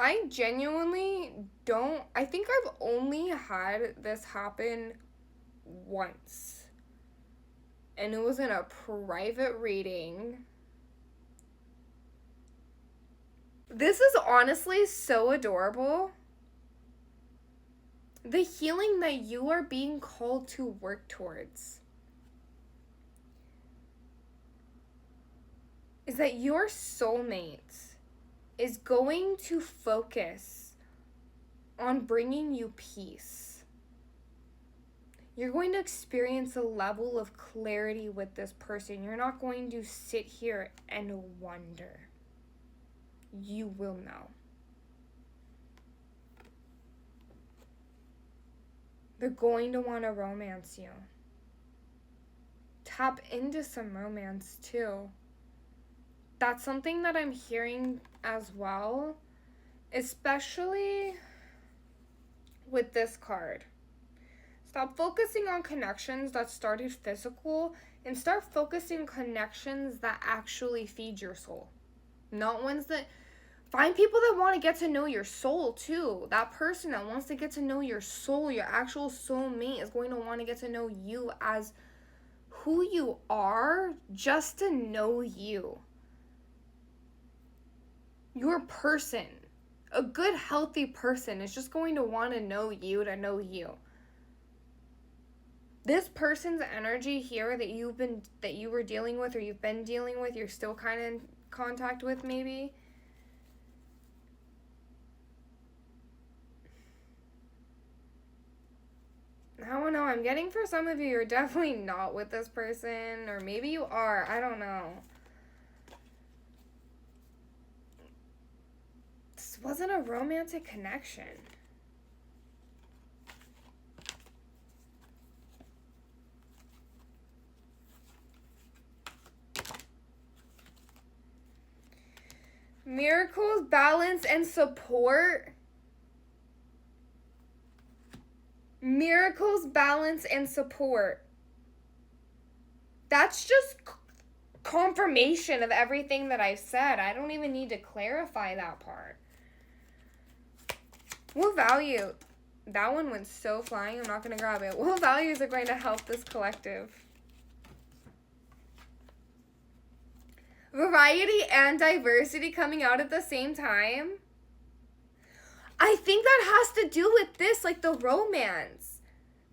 I genuinely don't. I think I've only had this happen once. And it was in a private reading. This is honestly so adorable. The healing that you are being called to work towards is that your soulmate is going to focus on bringing you peace. You're going to experience a level of clarity with this person. You're not going to sit here and wonder. You will know. They're going to want to romance you. Tap into some romance too. That's something that I'm hearing as well, especially with this card. Stop focusing on connections that started physical and start focusing on connections that actually feed your soul. Not ones that... Find people that want to get to know your soul too. That person that wants to get to know your soul, your actual soulmate, is going to want to get to know you as who you are, just to know you. Your person, a good healthy person, is just going to want to know you to know you. This person's energy here that you were dealing with, or you've been dealing with, you're still kind of in contact with maybe. I don't know. I'm getting for some of you, you're definitely not with this person, or maybe you are. I don't know. This wasn't a romantic connection. Miracles, balance, and support. Miracles, balance, and support. That's just confirmation of everything that I've said. I don't even need to clarify that part. What value? That one went so flying, I'm not going to grab it. What values are going to help this collective? Variety and diversity coming out at the same time. I think that has to do with this, like the romance.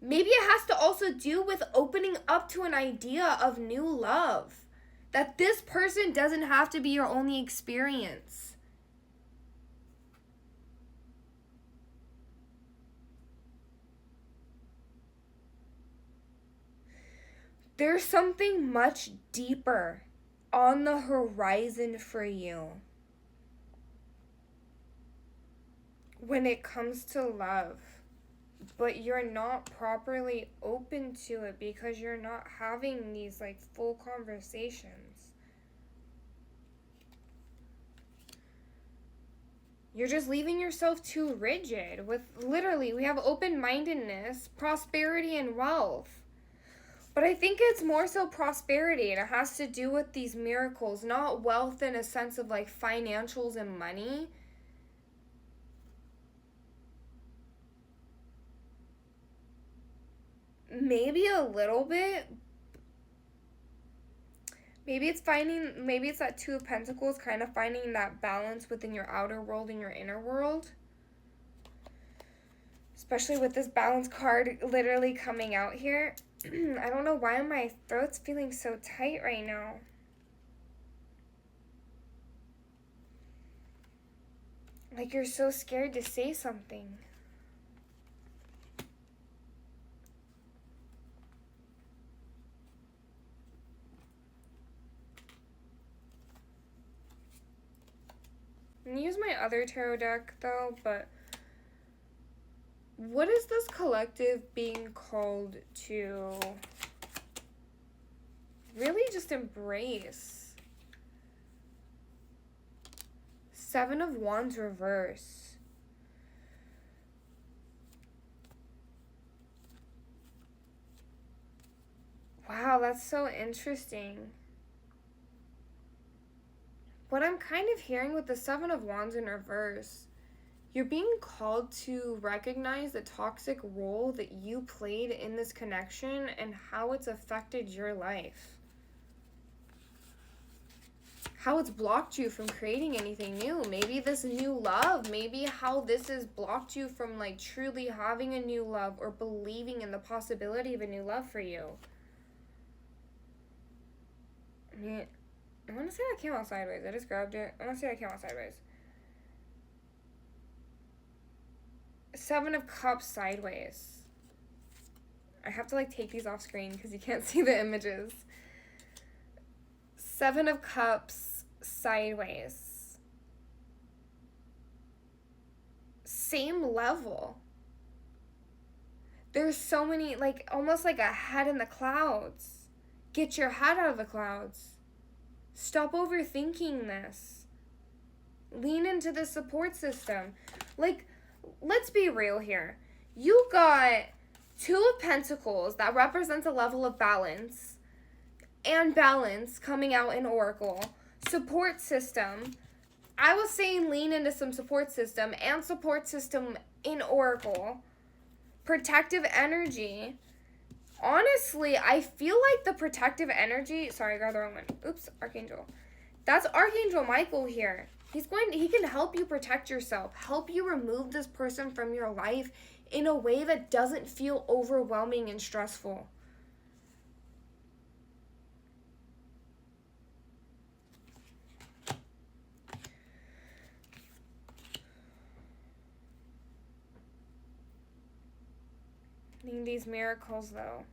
Maybe it has to also do with opening up to an idea of new love. That this person doesn't have to be your only experience. There's something much deeper on the horizon for you when it comes to love, but you're not properly open to it because you're not having these like full conversations. You're just leaving yourself too rigid with literally, we have open-mindedness, prosperity, and wealth. But I think it's more so prosperity, and it has to do with these miracles, not wealth in a sense of like financials and money. Maybe a little bit. Maybe it's that Two of Pentacles, kind of finding that balance within your outer world and your inner world. Especially with this balance card literally coming out here. I don't know why my throat's feeling so tight right now. Like you're so scared to say something. I'm gonna use my other tarot deck though, but what is this collective being called to really just embrace? Seven of Wands reverse. Wow, that's so interesting. What I'm kind of hearing with the Seven of Wands in reverse You're being called to recognize the toxic role that you played in this connection and how it's affected your life. How it's blocked you from creating anything new. Maybe this new love, maybe how this has blocked you from like truly having a new love or believing in the possibility of a new love for you. I mean, I want to say that came out sideways. I just grabbed it. I want to say that came out sideways. Seven of Cups sideways. I have to like take these off screen because you can't see the images. Seven of Cups sideways. Same level. There's so many, like, almost like a head in the clouds. Get your head out of the clouds. Stop overthinking this. Lean into the support system. Like, let's be real here. You got Two of Pentacles that represents a level of balance and balance coming out in Oracle. Support system. I was saying lean into some support system and support system in Oracle. Protective energy. Honestly, I feel like the protective energy... Sorry, I got the wrong one. Oops, Archangel. That's Archangel Michael here. He can help you protect yourself. Help you remove this person from your life in a way that doesn't feel overwhelming and stressful. These miracles, though,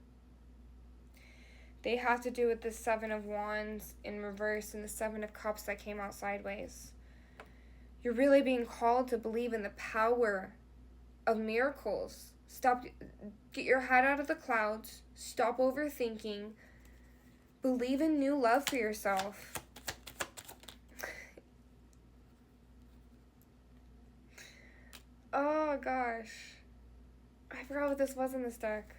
they have to do with the Seven of Wands in reverse and the Seven of Cups that came out sideways. You're really being called to believe in the power of miracles. Get your head out of the clouds. Stop overthinking. Believe in new love for yourself. Oh, gosh. I forgot what this was in this deck.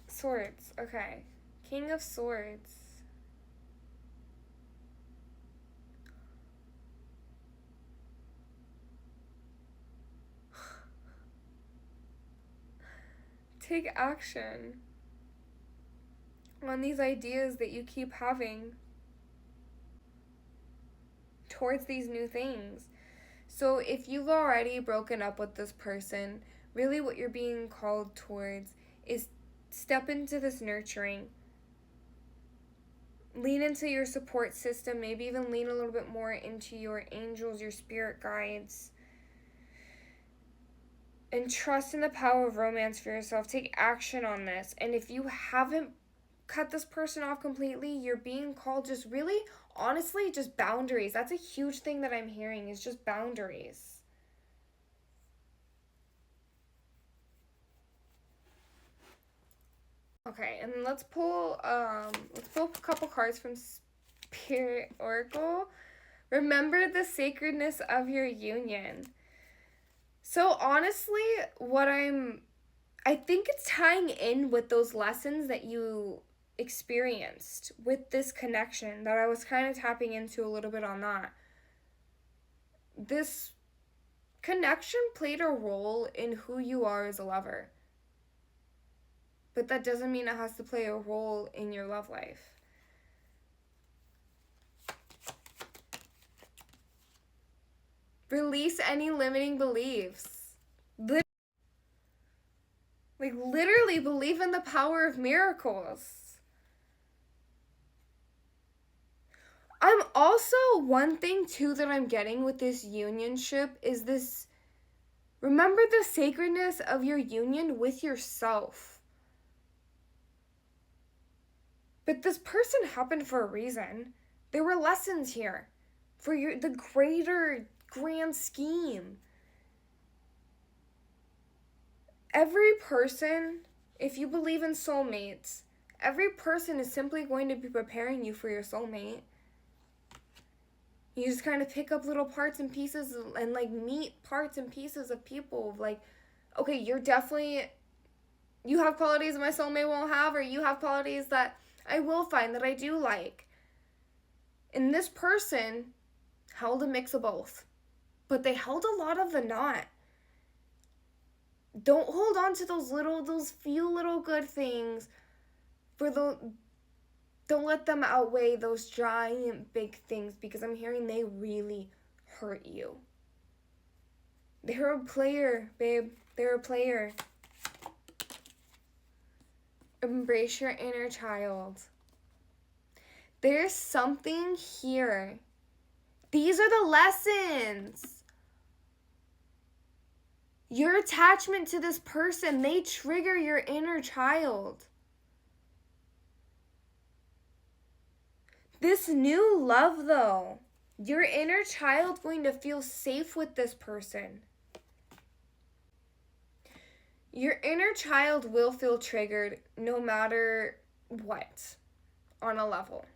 Swords. Okay. King of Swords. Take action on these ideas that you keep having towards these new things. So if you've already broken up with this person, really what you're being called towards is step into this nurturing. Lean into your support system, maybe even lean a little bit more into your angels, your spirit guides. And trust in the power of romance for yourself. Take action on this. And if you haven't cut this person off completely, you're being called just really, honestly, just boundaries. That's a huge thing that I'm hearing is just boundaries. Okay, and let's pull a couple cards from Spirit Oracle. Remember the sacredness of your union. So honestly, I think it's tying in with those lessons that you experienced with this connection that I was kind of tapping into a little bit on that. This connection played a role in who you are as a lover. But that doesn't mean it has to play a role in your love life. Release any limiting beliefs. Literally believe in the power of miracles. I'm also, one thing too that I'm getting with this unionship is this, remember the sacredness of your union with yourself. But this person happened for a reason. There were lessons here for the greater grand scheme. Every person, if you believe in soulmates, every person is simply going to be preparing you for your soulmate. You just kind of pick up little parts and pieces and like meet parts and pieces of people. Like, okay, you have qualities my soulmate won't have, or you have qualities that I will find that I do like. And this person held a mix of both, but they held a lot of the not. Don't hold on to those few little good things don't let them outweigh those giant big things, because I'm hearing they really hurt you. They're a player, babe. They're a player. Embrace your inner child. There's something here. These are the lessons. Your attachment to this person, they trigger your inner child. This new love, though, your inner child's going to feel safe with this person. Your inner child will feel triggered no matter what, on a level.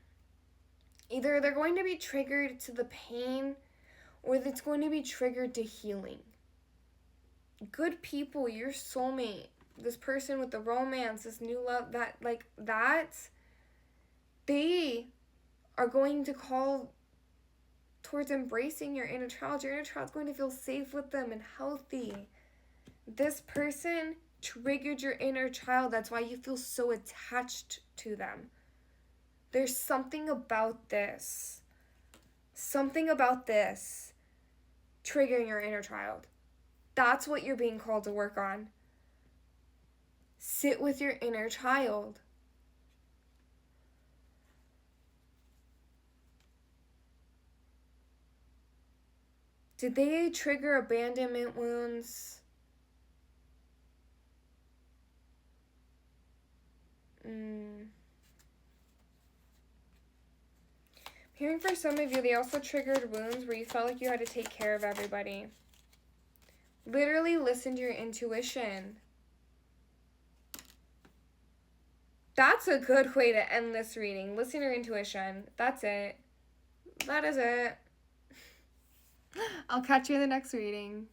Either they're going to be triggered to the pain, or it's going to be triggered to healing. Good people, your soulmate, this person with the romance, this new love, they are going to call towards embracing your inner child. Your inner child's going to feel safe with them and healthy. This person triggered your inner child. That's why you feel so attached to them. There's something about this. Something about this triggering your inner child. That's what you're being called to work on. Sit with your inner child. Did they trigger abandonment wounds? Hearing for some of you, they also triggered wounds where you felt like you had to take care of everybody. Literally listen to your intuition. That's a good way to end this reading. Listen to your intuition. That's it. That is it. I'll catch you in the next reading.